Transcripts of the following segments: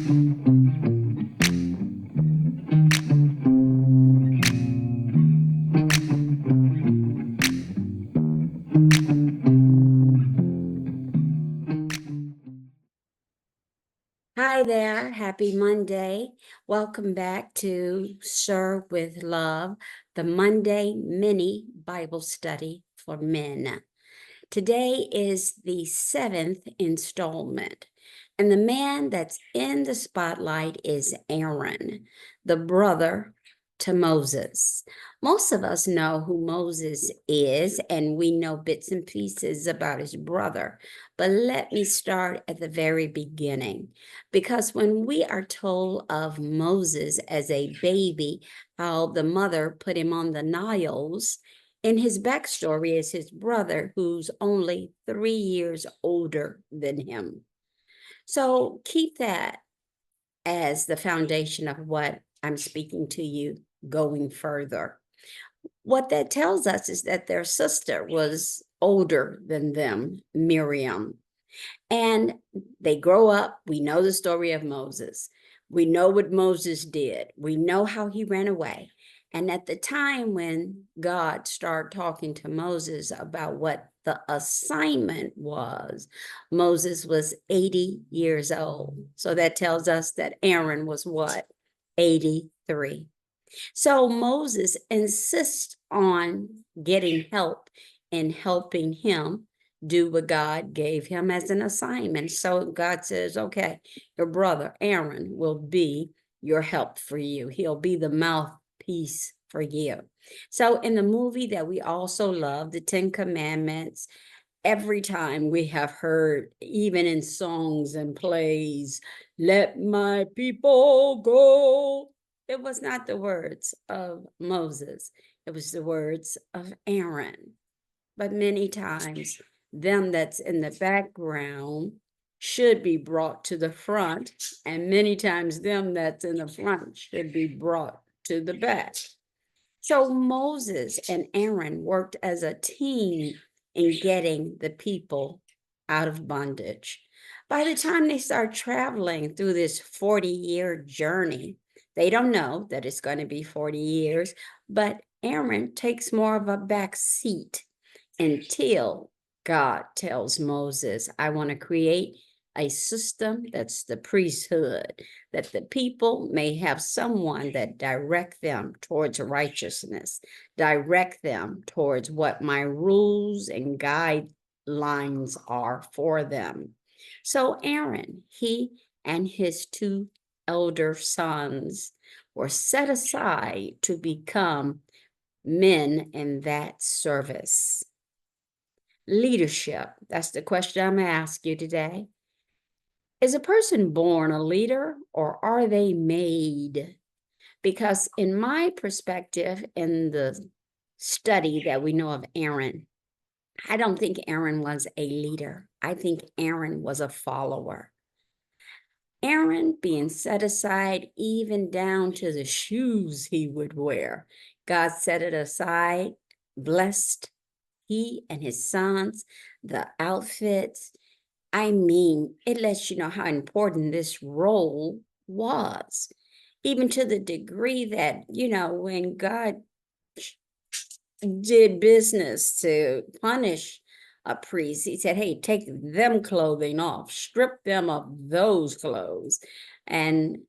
Hi there. Happy Monday. Welcome back to Serve with Love, the Monday mini Bible study for men. Today is the 7th installment, and the man that's in the spotlight is Aaron, the brother to Moses. Most of us know who Moses is, and we know bits and pieces about his brother. But let me start at the very beginning, because when we are told of Moses as a baby, how the mother put him on the Niles, in his backstory is his brother, who's only 3 years older than him. So keep that as the foundation of what I'm speaking to you going further. What that tells us is that their sister was older than them, Miriam. And they grow up. We know the story of Moses. We know what Moses did. We know how he ran away. And at the time when God started talking to Moses about what the assignment was, Moses was 80 years old. So that tells us that Aaron was what? 83. So Moses insists on getting help and helping him do what God gave him as an assignment. So God says, okay, your brother Aaron will be your help for you. He'll be the mouthpiece for you. So in the movie that we also love, the 10 Commandments, every time we have heard, even in songs and plays, let my people go. It was not the words of Moses. It was the words of Aaron. But many times, them that's in the background should be brought to the front, and many times them that's in the front should be brought to the back. So Moses and Aaron worked as a team in getting the people out of bondage. By the time they start traveling through this 40-year journey, they don't know that it's going to be 40 years, but Aaron takes more of a back seat until God tells Moses, I want to create a system that's the priesthood, that the people may have someone that direct them towards righteousness, direct them towards what my rules and guidelines are for them. So Aaron, he and his 2 elder sons were set aside to become men in that service. Leadership, that's the question I'm going to ask you today. Is a person born a leader or are they made? Because in my perspective, in the study that we know of Aaron, I don't think Aaron was a leader. I think Aaron was a follower. Aaron being set aside even down to the shoes he would wear. God set it aside, blessed he and his sons, the outfits. I mean, it lets you know how important this role was, even to the degree that, when God did business to punish a priest, he said, hey, take them clothing off, strip them of those clothes. And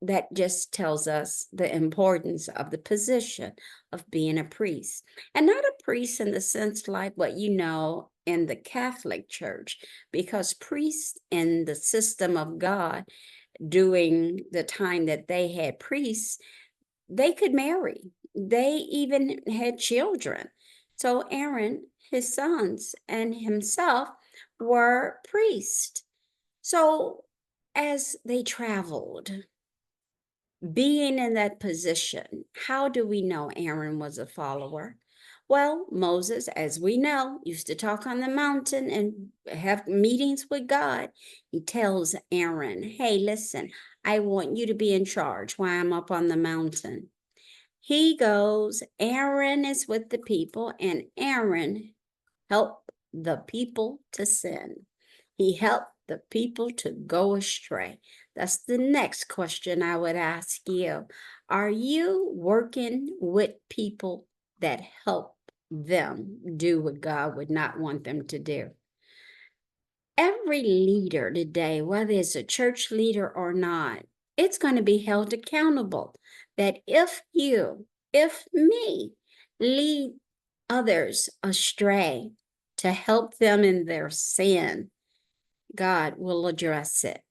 that just tells us the importance of the position of being a priest. And not a priest in the sense like what you know in the Catholic Church, because priests in the system of God during the time that they had priests, they could marry. They even had children. So Aaron, his sons, and himself were priests. So as they traveled, being in that position, how do we know Aaron was a follower? Well, Moses, as we know, used to talk on the mountain and have meetings with God. He tells Aaron, hey, listen, I want you to be in charge while I'm up on the mountain. He goes, Aaron is with the people, and Aaron helped the people to sin. He helped the people to go astray? That's the next question I would ask you. Are you working with people that help them do what God would not want them to do? Every leader today, whether it's a church leader or not, it's going to be held accountable that if me, lead others astray to help them in their sin, God will address it.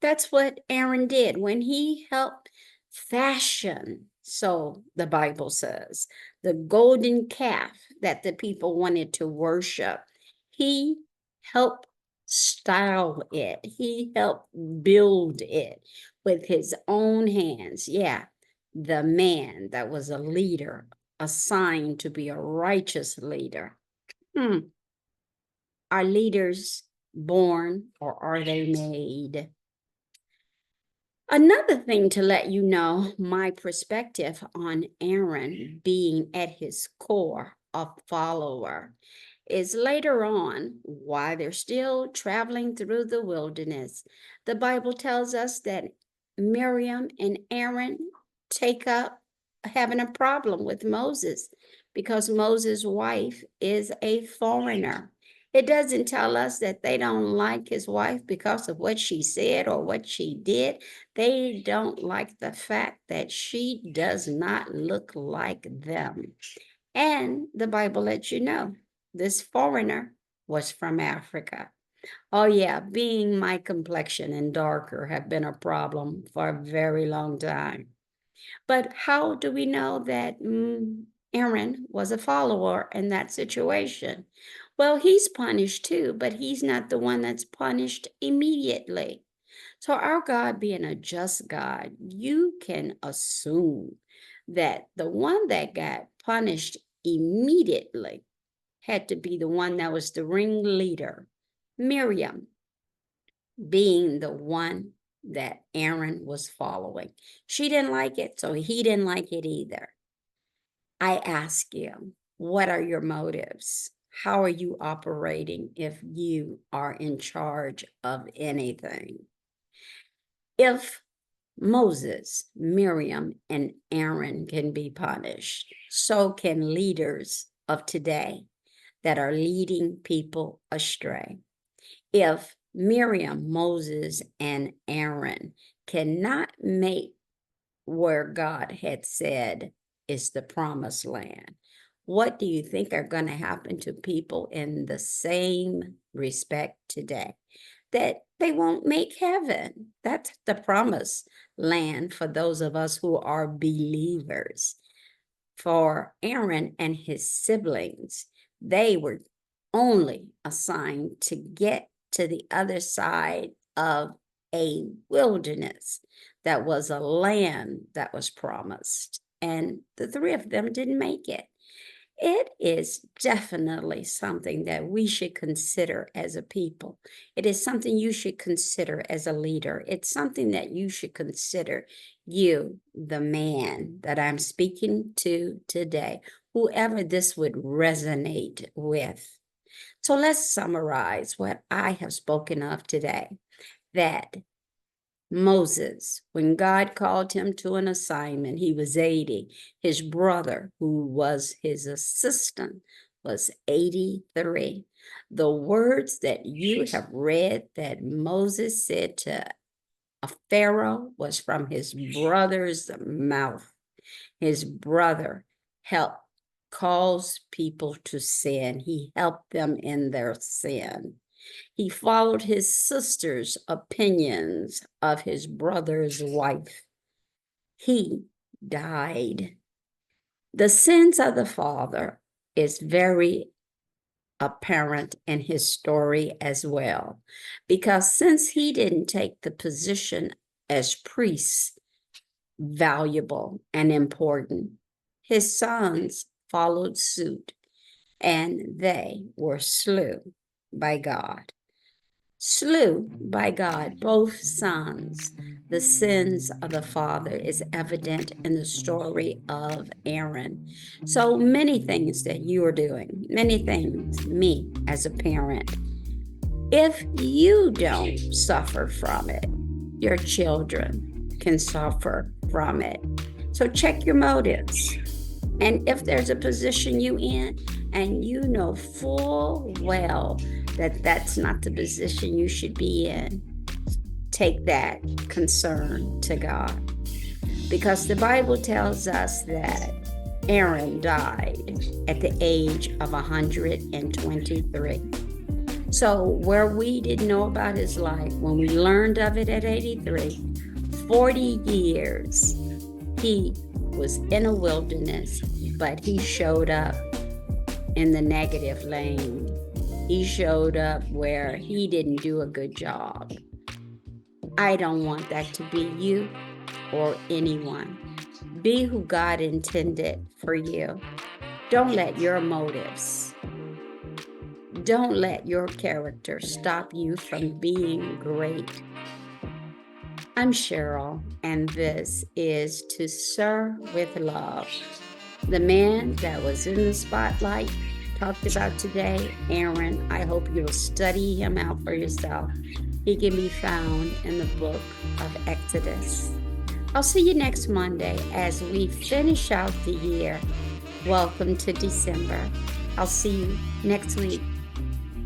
That's what Aaron did when he helped fashion, so the Bible says, the golden calf that the people wanted to worship. He helped style it, he helped build it with his own hands. Yeah, the man that was a leader, assigned to be a righteous leader. Are leaders born or are they made? Another thing to let you know my perspective on Aaron being at his core a follower is later on, while they're still traveling through the wilderness, the Bible tells us that Miriam and Aaron take up having a problem with Moses because Moses' wife is a foreigner. It doesn't tell us that they don't like his wife because of what she said or what she did. They don't like the fact that she does not look like them. And the Bible lets you know this foreigner was from Africa. Oh, yeah, being my complexion and darker have been a problem for a very long time. But how do we know that Aaron was a follower in that situation? Well, he's punished too, but he's not the one that's punished immediately. So, our God being a just God, you can assume that the one that got punished immediately had to be the one that was the ringleader, Miriam, being the one that Aaron was following. She didn't like it, so he didn't like it either. I ask you, what are your motives? How are you operating if you are in charge of anything? If Moses, Miriam, and Aaron can be punished, so can leaders of today that are leading people astray. If Miriam, Moses, and Aaron cannot make where God had said is the promised land, what do you think are going to happen to people in the same respect today? That they won't make heaven. That's the promised land for those of us who are believers. For Aaron and his siblings, they were only assigned to get to the other side of a wilderness that was a land that was promised. And the three of them didn't make it. It is definitely something that we should consider as a people. It is something you should consider as a leader. It's something that you should consider, you, the man that I'm speaking to today, whoever this would resonate with. So let's summarize what I have spoken of today. That Moses, when God called him to an assignment, he was 80. His brother, who was his assistant, was 83. The words that you have read that Moses said to a Pharaoh was from his brother's mouth. His brother helped cause people to sin. He helped them in their sin. He followed his sister's opinions of his brother's wife. He died. The sins of the father is very apparent in his story as well, because since he didn't take the position as priest, valuable and important, his sons followed suit, and they were slew by God. Slew by God, both sons. The sins of the father is evident in the story of Aaron. So many things that you are doing, many things, me as a parent, If you don't suffer from it, your children can suffer from it. So check your motives. And if there's a position you in and you know full well that that's not the position you should be in, take that concern to God. Because the Bible tells us that Aaron died at the age of 123. So where we didn't know about his life, when we learned of it at 83, 40 years, he was in a wilderness, but he showed up in the negative lane. He showed up where he didn't do a good job. I don't want that to be you or anyone. Be who God intended for you. Don't let your motives, don't let your character stop you from being great. I'm Cheryl, and this is To Serve with Love. The man that was in the spotlight talked about today, Aaron. I hope you'll study him out for yourself. He can be found in the book of Exodus. I'll see you next Monday as we finish out the year. Welcome to December. I'll see you next week.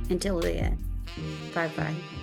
Until then, bye-bye.